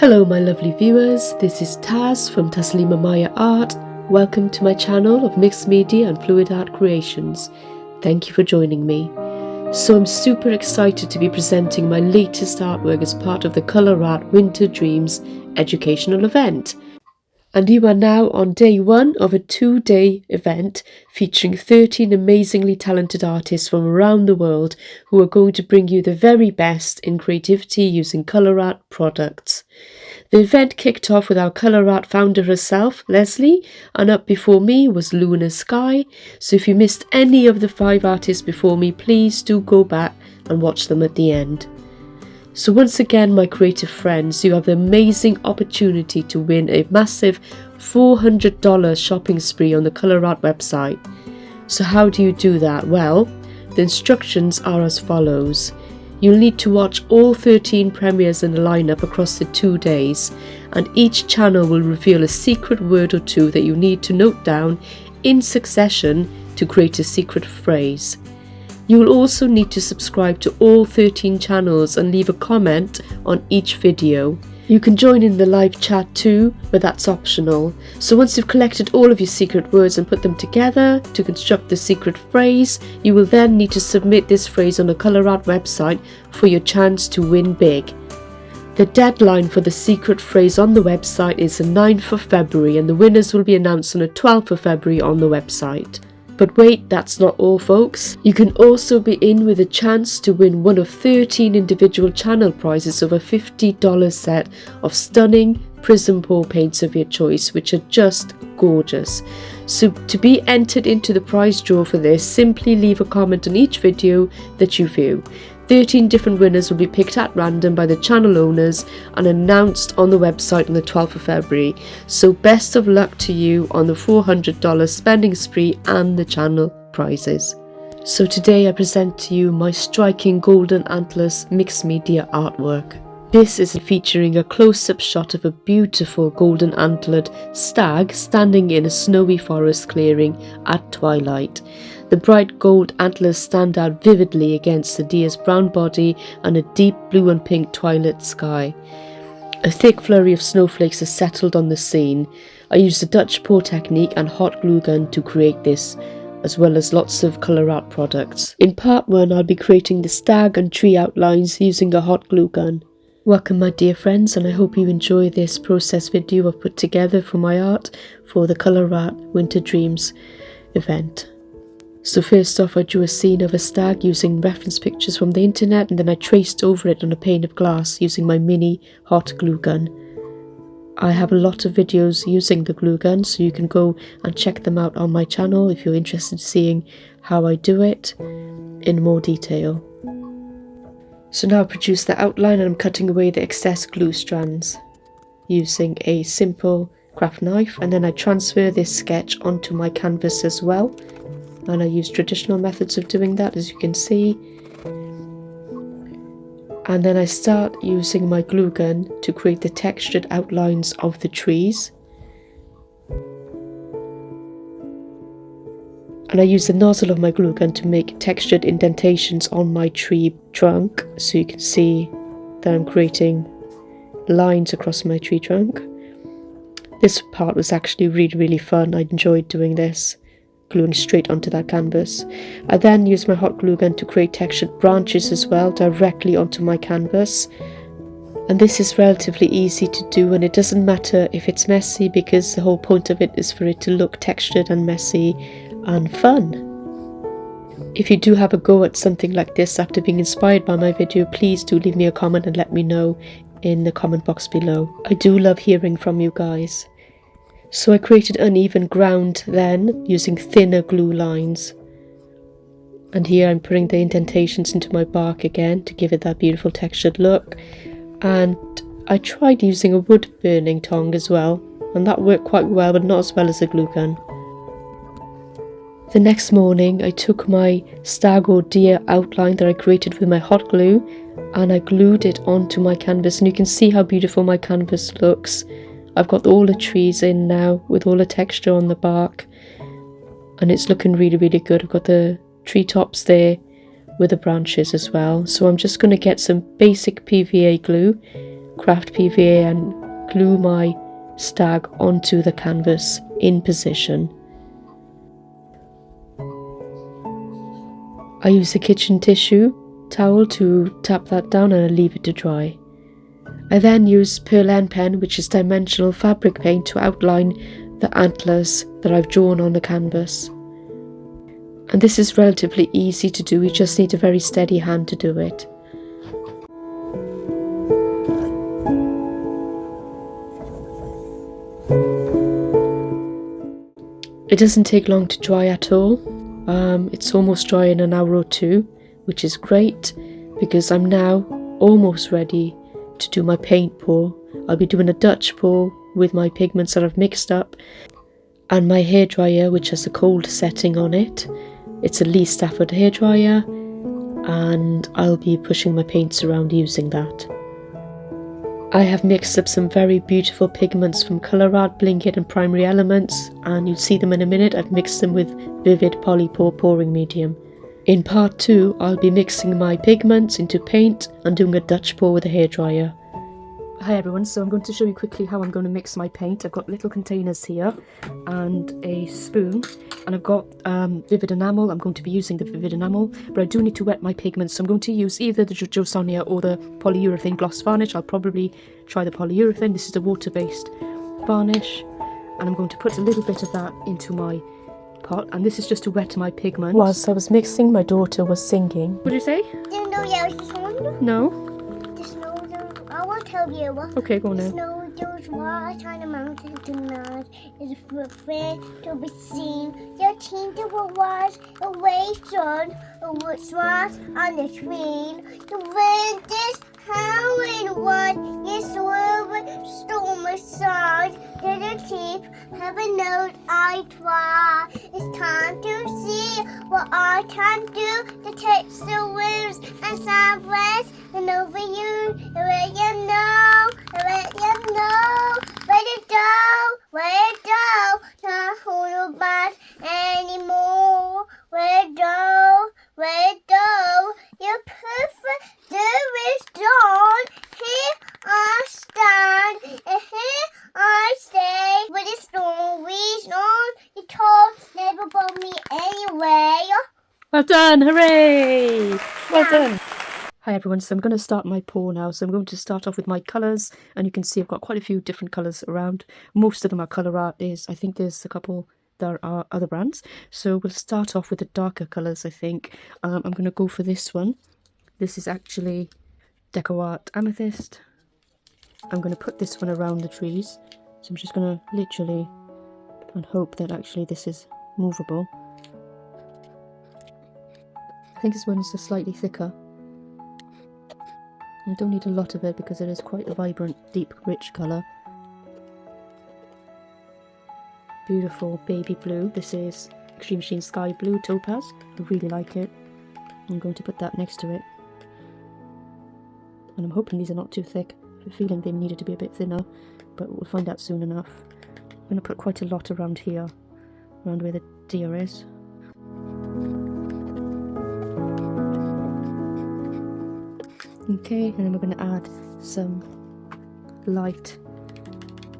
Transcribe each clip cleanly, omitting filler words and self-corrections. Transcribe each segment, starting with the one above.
Hello my lovely viewers, this is Taz from Taslima Maya Art. Welcome to my channel of mixed media and fluid art creations. Thank you for joining me. So I'm super excited to be presenting my latest artwork as part of the ColourArte Winter Dreams educational event. And you are now on day one of a 2-day event featuring 13 amazingly talented artists from around the world who are going to bring you the very best in creativity using ColourArte products. The event kicked off with our ColourArte founder herself, Leslie, and up before me was Lunar Sky. So if you missed any of the 5 artists before me, please do go back and watch them at the end. So once again, my creative friends, you have the amazing opportunity to win a massive $400 shopping spree on the ColourArte website. So how do you do that? Well, the instructions are as follows. You'll need to watch all 13 premieres in the lineup across the 2 days, and each channel will reveal a secret word or two that you need to note down in succession to create a secret phrase. You will also need to subscribe to all 13 channels and leave a comment on each video. You can join in the live chat too, but that's optional. So once you've collected all of your secret words and put them together to construct the secret phrase, you will then need to submit this phrase on the ColourArte website for your chance to win big. The deadline for the secret phrase on the website is the 9th of February and the winners will be announced on the 12th of February on the website. But wait, that's not all folks. You can also be in with a chance to win one of 13 individual channel prizes of a $50 set of stunning prism pour paints of your choice, which are just gorgeous. So to be entered into the prize draw for this, simply leave a comment on each video that you view. 13 different winners will be picked at random by the channel owners and announced on the website on the 12th of February. So best of luck to you on the $400 spending spree and the channel prizes. So today I present to you my striking golden antlers mixed media artwork. This is featuring a close-up shot of a beautiful golden antlered stag standing in a snowy forest clearing at twilight. The bright gold antlers stand out vividly against the deer's brown body and a deep blue and pink twilight sky. A thick flurry of snowflakes has settled on the scene. I used the Dutch pour technique and hot glue gun to create this, as well as lots of ColourArte products. In part 1, I'll be creating the stag and tree outlines using a hot glue gun. Welcome my dear friends, and I hope you enjoy this process video I've put together for my art for the ColourArte Winter Dreams event. So first off, I drew a scene of a stag using reference pictures from the internet, and then I traced over it on a pane of glass using my mini hot glue gun. I have a lot of videos using the glue gun, so you can go and check them out on my channel if you're interested in seeing how I do it in more detail. So now I've produced the outline and I'm cutting away the excess glue strands using a simple craft knife, and then I transfer this sketch onto my canvas as well. And I use traditional methods of doing that, as you can see. And then I start using my glue gun to create the textured outlines of the trees. And I use the nozzle of my glue gun to make textured indentations on my tree trunk, so you can see that I'm creating lines across my tree trunk. This part was actually really fun. I enjoyed doing this, gluing straight onto that canvas. I then use my hot glue gun to create textured branches as well, directly onto my canvas. And this is relatively easy to do, and it doesn't matter if it's messy, because the whole point of it is for it to look textured and messy and fun. If you do have a go at something like this after being inspired by my video, please do leave me a comment and let me know in the comment box below. I do love hearing from you guys. So I created uneven ground then using thinner glue lines. And here I'm putting the indentations into my bark again to give it that beautiful textured look. And I tried using a wood burning tong as well, and that worked quite well, but not as well as a glue gun. The next morning I took my stag or deer outline that I created with my hot glue and I glued it onto my canvas, and you can see how beautiful my canvas looks. I've got all the trees in now with all the texture on the bark, and it's looking really good. I've got the treetops there with the branches as well. So I'm just going to get some basic PVA glue, craft PVA and glue my stag onto the canvas in position. I use a kitchen tissue towel to tap that down and I leave it to dry. I then use Pearl End Pen, which is dimensional fabric paint, to outline the antlers that I've drawn on the canvas. And this is relatively easy to do, you just need a very steady hand to do it. It doesn't take long to dry at all. It's almost dry in an hour or two, which is great because I'm now almost ready to do my paint pour. I'll be doing a Dutch pour with my pigments that I've mixed up and my hairdryer, which has a cold setting on it. It's a Lee Stafford hairdryer and I'll be pushing my paints around using that. I have mixed up some very beautiful pigments from ColourArte, BlingIt and Primary Elements, and you'll see them in a minute. I've mixed them with Vivid Polypore pouring medium. In part 2, I'll be mixing my pigments into paint and doing a Dutch pour with a hairdryer. Hi everyone, so I'm going to show you quickly how I'm going to mix my paint. I've got little containers here and a spoon, and I've got Vivid Enamel. I'm going to be using the Vivid Enamel, but I do need to wet my pigments, so I'm going to use either the Josonia or the polyurethane gloss varnish. I'll probably try the polyurethane. This is a water-based varnish, and I'm going to put a little bit of that into my pot, and this is just to wet my pigment. Whilst I was mixing, my daughter was singing. What did you say? No. I won't tell you. Okay, go on then. Snow goes right on the mountain tonight. Is fair to be seen. Your team to was away sun. Was right on the screen. The wind is howling one. Yes, storm aside. Did a tip have a note I try. It's time to see what I can do to take the winds and southwest and over you. Let you know, let you know. Where to go, not hold back anymore. Where to go, you're perfect, there is dawn. Here I stand, and here I stay. With the storm reach on, the talk never brought me anyway. Well done, hooray! Well done. Hi everyone, so I'm going to start my pour now. So I'm going to start off with my colours, and you can see I've got quite a few different colours around. Most of them are ColourArte. I think there's a couple that are other brands. So we'll start off with the darker colours, I think. I'm going to go for this one. This is actually DecoArt Amethyst. I'm going to put this one around the trees. So I'm just going to literally and hope that actually this is movable. I think this one is slightly thicker. I don't need a lot of it because it is quite a vibrant, deep, rich colour. Beautiful baby blue. This is Extreme Sheen Sky Blue Topaz. I really like it. I'm going to put that next to it. And I'm hoping these are not too thick. I have a feeling they needed to be a bit thinner, but we'll find out soon enough. I'm going to put quite a lot around here, around where the deer is. Okay, and then we're going to add some light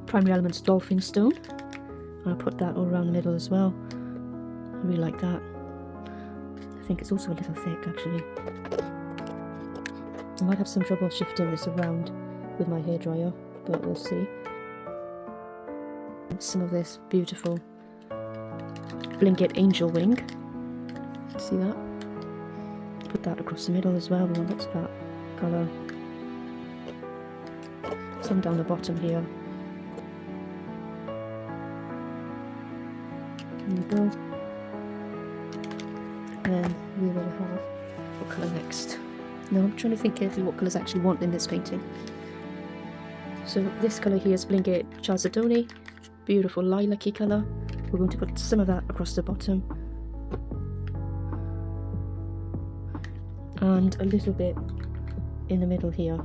Primary Elements Dolphin Stone. I'll put that all around the middle as well. I really like that. I think it's also a little thick actually. I might have some trouble shifting this around with my hairdryer, but we'll see. Some of this beautiful BlingIt Angel Wing. See that? Put that across the middle as well. We want lots of that colour. Some down the bottom here. There we go. And then we will have what colour next. Now I'm trying to think carefully what colours I actually want in this painting. So this colour here is BlingIt Chazadoni. Beautiful lilac-y colour. We're going to put some of that across the bottom. And a little bit in the middle here.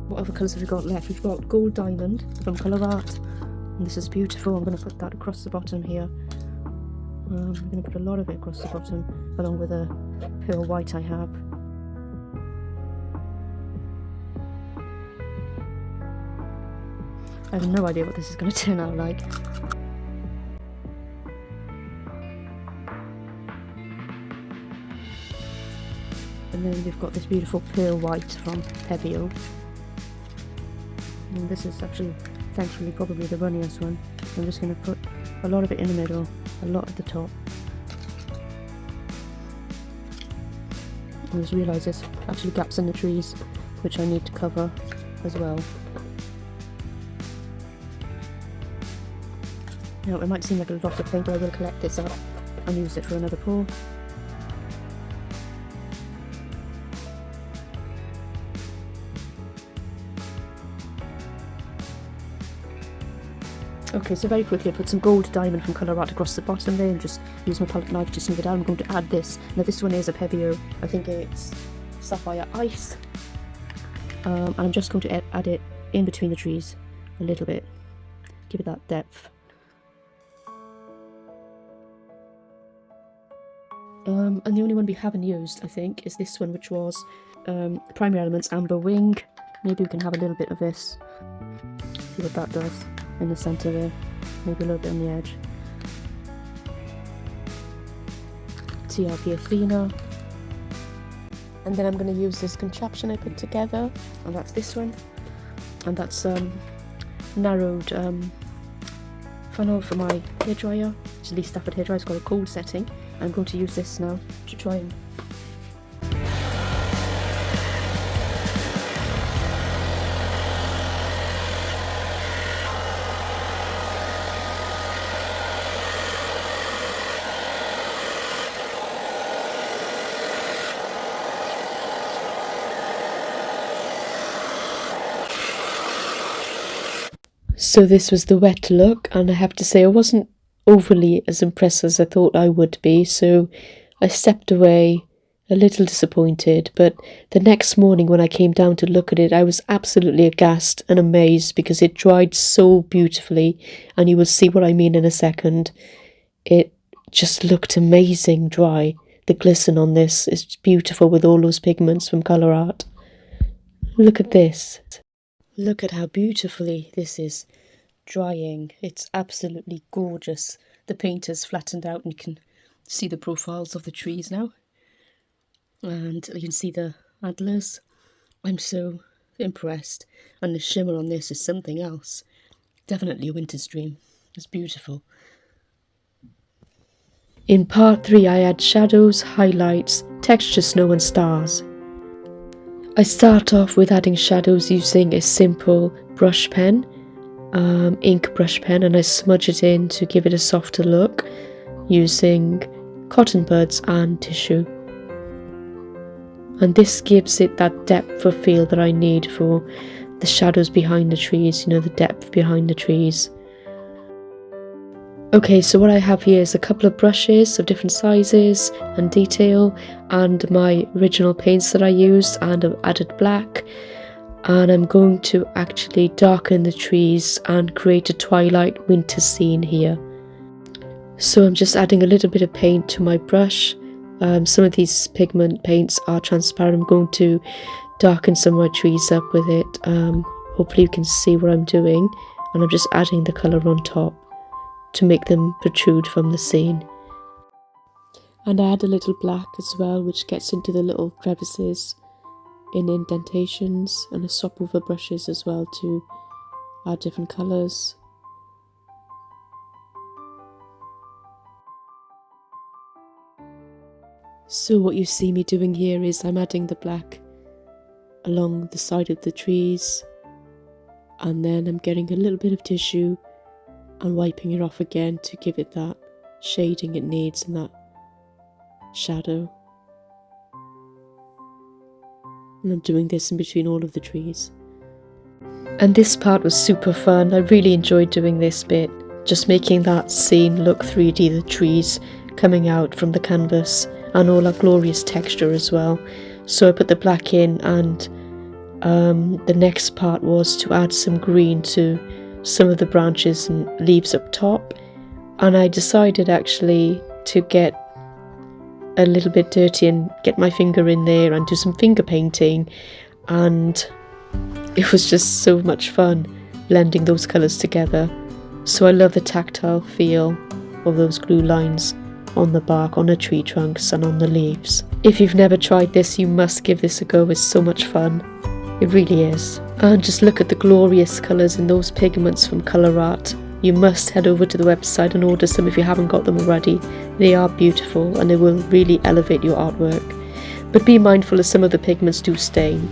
What other colours have we got left? We've got Gold Diamond from ColourArte, and this is beautiful. I'm going to put that across the bottom here. I'm going to put a lot of it across the bottom along with a pure white I have. I have no idea what this is going to turn out like. And then we've got this beautiful pearl white from Pebble. And this is actually, thankfully, probably the runniest one. I'm just going to put a lot of it in the middle, a lot at the top. I just realised there's actually gaps in the trees, which I need to cover as well. Now, it might seem like a lot of paint, but I will collect this up and use it for another pour. Okay, so very quickly I put some gold diamond from ColourArte across the bottom there and just use my palette knife to smooth it out. I'm going to add this. Now this one is a Pebble, I think it's Sapphire Ice. And I'm just going to add it in between the trees a little bit. Give it that depth. And the only one we haven't used, I think, is this one, which was Primary Elements Amber Wing. Maybe we can have a little bit of this. See what that does. In the centre there, maybe a little bit on the edge. TRP Athena. And then I'm going to use this contraption I put together, and that's this one. And that's narrowed funnel for my hairdryer. It's a Lee Stafford hairdryer, it's got a cold setting. I'm going to use this now to try and So this was the wet look, and I have to say I wasn't overly as impressed as I thought I would be, so I stepped away a little disappointed. But the next morning when I came down to look at it, I was absolutely aghast and amazed because it dried so beautifully, and you will see what I mean in a second. It just looked amazing dry. The glisten on this is beautiful with all those pigments from ColourArte. Look at this. Look at how beautifully this is drying. It's absolutely gorgeous. The paint is flattened out and you can see the profiles of the trees now. And you can see the antlers. I'm so impressed. And the shimmer on this is something else. Definitely a winter's dream. It's beautiful. In part 3 I add shadows, highlights, texture, snow and stars. I start off with adding shadows using a simple brush pen, ink brush pen, and I smudge it in to give it a softer look using cotton buds and tissue. And this gives it that depth of feel that I need for the shadows behind the trees, you know, the depth behind the trees. Okay, so what I have here is a couple of brushes of different sizes and detail, and my original paints that I used, and I've added black, and I'm going to actually darken the trees and create a twilight winter scene here. So I'm just adding a little bit of paint to my brush. Some of these pigment paints are transparent. I'm going to darken some of my trees up with it. Hopefully you can see what I'm doing, and I'm just adding the colour on top to make them protrude from the scene. And I add a little black as well, which gets into the little crevices in indentations, and I swap over brushes as well to add different colours. So what you see me doing here is I'm adding the black along the side of the trees, and then I'm getting a little bit of tissue and wiping it off again to give it that shading it needs and that shadow. And I'm doing this in between all of the trees. And this part was super fun. I really enjoyed doing this bit, just making that scene look 3D, the trees coming out from the canvas and all that glorious texture as well. So I put the black in, and the next part was to add some green to some of the branches and leaves up top, and I decided actually to get a little bit dirty and get my finger in there and do some finger painting, and it was just so much fun. blending those colours together. So I love the tactile feel of those glue lines on the bark, on the tree trunks and on the leaves. If you've never tried this, you must give this a go. It's so much fun. It really is. And just look at the glorious colours in those pigments from ColourArte. You must head over to the website and order some if you haven't got them already. They are beautiful and they will really elevate your artwork. But be mindful as some of the pigments do stain.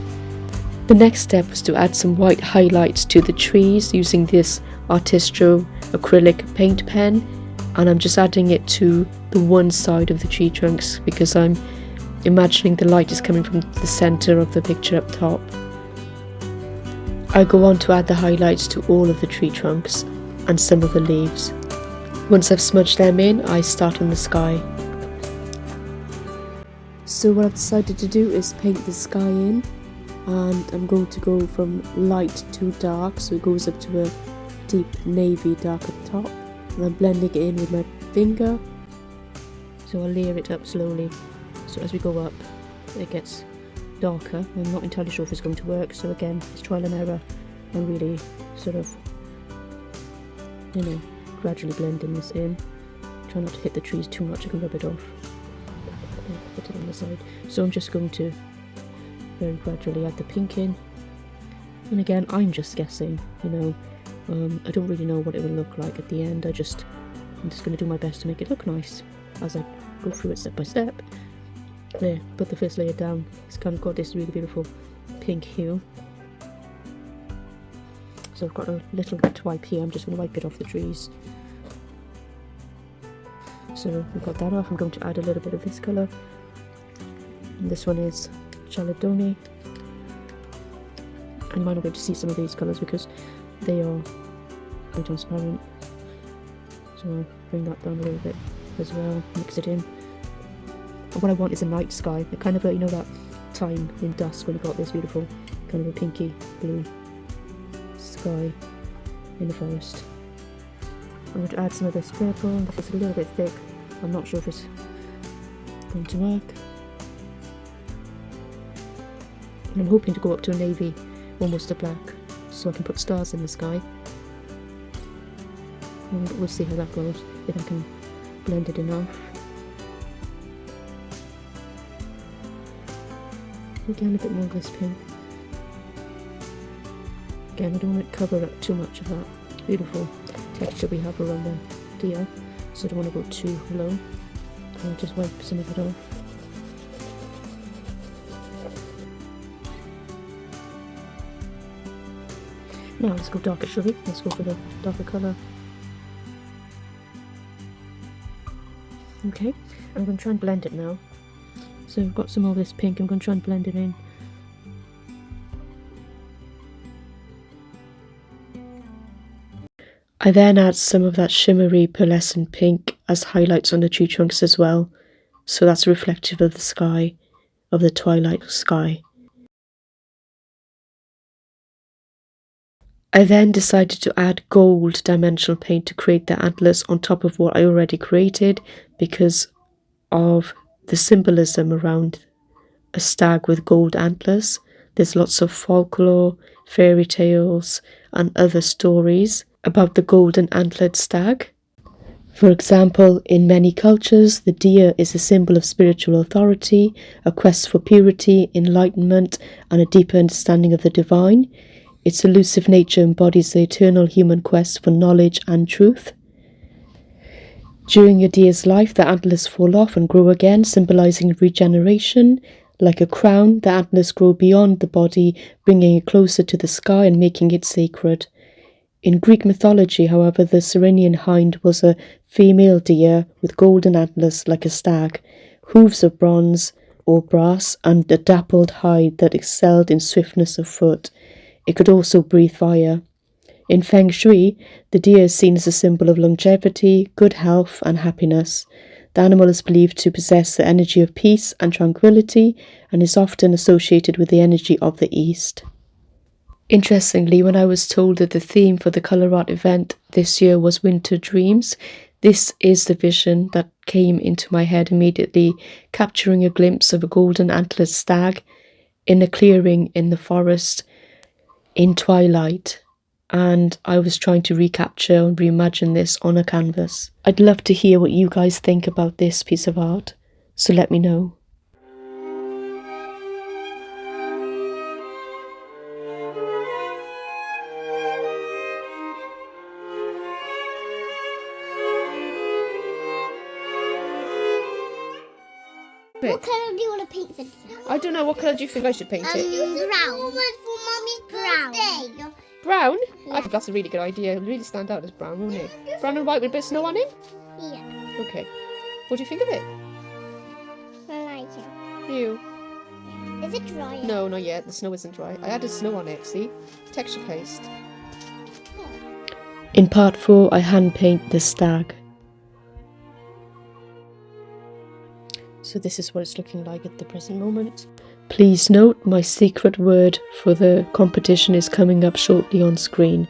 The next step was to add some white highlights to the trees using this Artistro acrylic paint pen, and I'm just adding it to the one side of the tree trunks because I'm imagining the light is coming from the centre of the picture up top. I go on to add the highlights to all of the tree trunks and some of the leaves. Once I've smudged them in, I start on the sky. So what I've decided to do is paint the sky in, and I'm going to go from light to dark, so it goes up to a deep navy dark at the top, and I'm blending it in with my finger. So I'll layer it up slowly, so as we go up it gets darker. I'm not entirely sure if it's going to work, so again it's trial and error. I'm really sort of, you know, gradually blending this in. Try not to hit the trees too much, I can rub it off. Put it on the side. So I'm just going to very gradually add the pink in, and again I'm just guessing, you know. I don't really know what it will look like at the end. I'm just going to do my best to make it look nice as I go through it step by step. There, put the first layer down. It's kind of got this really beautiful pink hue. So I've got a little wipe here. I'm just going to wipe it off the trees. So we've got that off. I'm going to add a little bit of this colour. And this one is Chaladoni. And you might not be able to see some of these colours because they are very transparent. So I'll bring that down a little bit as well, mix it in. And what I want is a night sky, a kind of a, you know, that time in dusk when you've got this beautiful kind of a pinky blue sky in the forest. I'm going to add some of this purple. This is a little bit thick. I'm not sure if it's going to work. And I'm hoping to go up to a navy, almost a black, so I can put stars in the sky. And we'll see how that goes, if I can blend it enough. Again, a bit more of this pink. Again, I don't want to cover up too much of that beautiful texture we have around the deer, so I don't want to go too low. I'll just wipe some of it off. Now let's go darker, shall we? Let's go for the darker colour. Okay, I'm going to try and blend it now. So I've got some of this pink, I'm going to try and blend it in. I then add some of that shimmery pearlescent pink as highlights on the tree trunks as well. So that's reflective of the sky, of the twilight sky. I then decided to add gold dimensional paint to create the antlers on top of what I already created because of the symbolism around a stag with gold antlers. There's lots of folklore, fairy tales and other stories about the golden antlered stag. For example, in many cultures, the deer is a symbol of spiritual authority, a quest for purity, enlightenment and a deeper understanding of the divine. Its elusive nature embodies the eternal human quest for knowledge and truth. During a deer's life, the antlers fall off and grow again, symbolizing regeneration. Like a crown, the antlers grow beyond the body, bringing it closer to the sky and making it sacred. In Greek mythology, however, the Cyrenean hind was a female deer with golden antlers like a stag, hooves of bronze or brass, and a dappled hide that excelled in swiftness of foot. It could also breathe fire. In Feng Shui, the deer is seen as a symbol of longevity, good health and happiness. The animal is believed to possess the energy of peace and tranquility and is often associated with the energy of the East. Interestingly, when I was told that the theme for the ColourArte event this year was Winter Dreams, this is the vision that came into my head immediately, capturing a glimpse of a golden antlered stag in a clearing in the forest in twilight, and I was trying to recapture and reimagine this on a canvas. I'd love to hear what you guys think about this piece of art, so let me know. What colour do you want to paint this? I don't know, what colour do you think I should paint it? Brown. Brown? I think that's a really good idea. It would really stand out as brown, wouldn't it? Brown and white with a bit of snow on it? Yeah, Okay. What do you think of it? I like it. You? Is it dry? No, not yet. The snow isn't dry. I added snow on it, see? Texture paste. In part 4, I hand paint the stag. So this is what it's looking like at the present moment. Please note my secret word for the competition is coming up shortly on screen.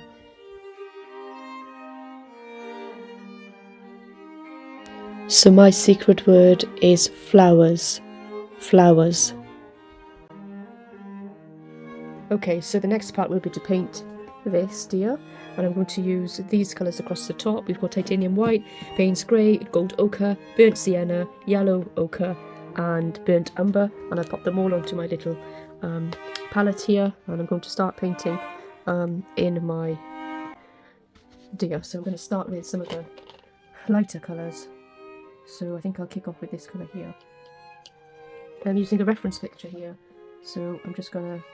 So my secret word is flowers. Flowers. Okay, so the next part will be to paint this deer, and I'm going to use these colours across the top. We've got titanium white, Payne's grey, gold ochre, burnt sienna, yellow ochre and burnt umber, and I pop them all onto my little palette here, and I'm going to start painting in my deer. So I'm going to start with some of the lighter colours. So I think I'll kick off with this colour here. I'm using a reference picture here, so I'm just going to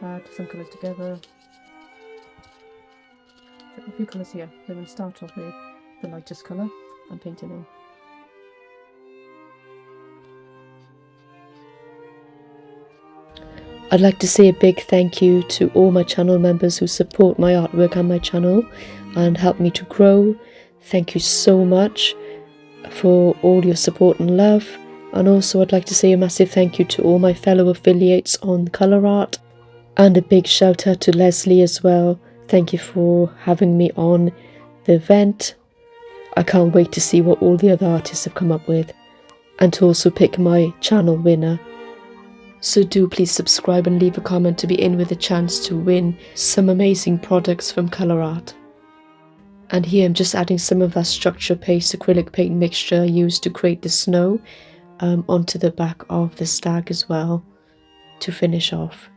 add some colours together. A few colours here. Then we'll start off with the lightest colour and paint it in. I'd like to say a big thank you to all my channel members who support my artwork and my channel and help me to grow. Thank you so much for all your support and love. And also I'd like to say a massive thank you to all my fellow affiliates on ColourArte, and a big shout out to Leslie as well. Thank you for having me on the event. I can't wait to see what all the other artists have come up with, and to also pick my channel winner. So do please subscribe and leave a comment to be in with a chance to win some amazing products from ColourArte. And here I'm just adding some of that structure paste acrylic paint mixture I used to create the snow onto the back of the stag as well to finish off.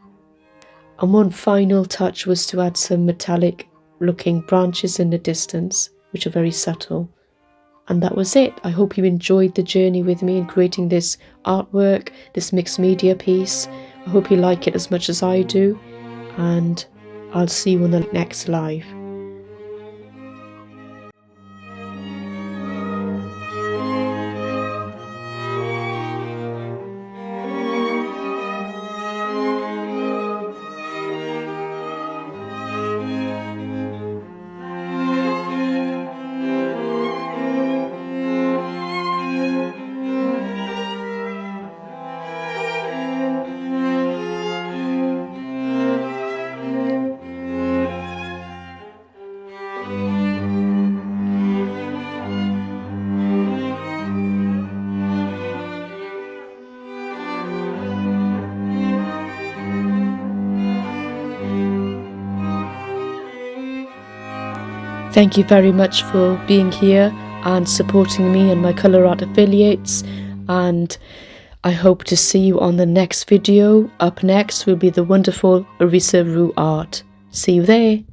And one final touch was to add some metallic looking branches in the distance, which are very subtle. And that was it. I hope you enjoyed the journey with me in creating this artwork, this mixed media piece. I hope you like it as much as I do, and I'll see you on the next live. Thank you very much for being here and supporting me and my ColourArte affiliates, and I hope to see you on the next video. Up next will be the wonderful Arisa Rue art. See you there.